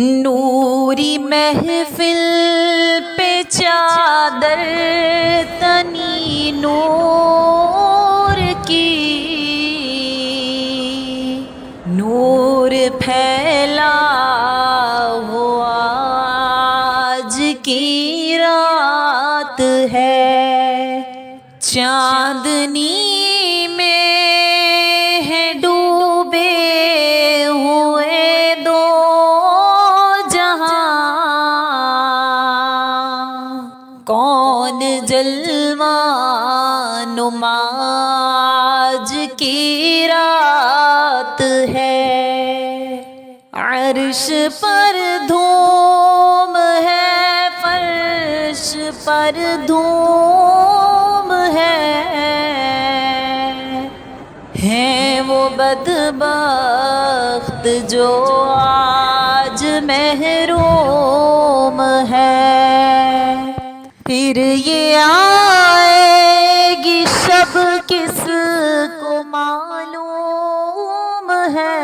نوری محفل پہ چادر تنی نور کی، نور پھیلا ہوا آج کی رات ہے، چاندنی میں ہے ڈوبے ہوئے دو جہاں، کون جلوہ نما آج کی رات ہے، عرش پر دھوم ہے، فرش پر دھوم ہے، ہیں وہ بدبخت جو آج محروم ہے، پھر یہ آئے گی شب کس کو معلوم ہے،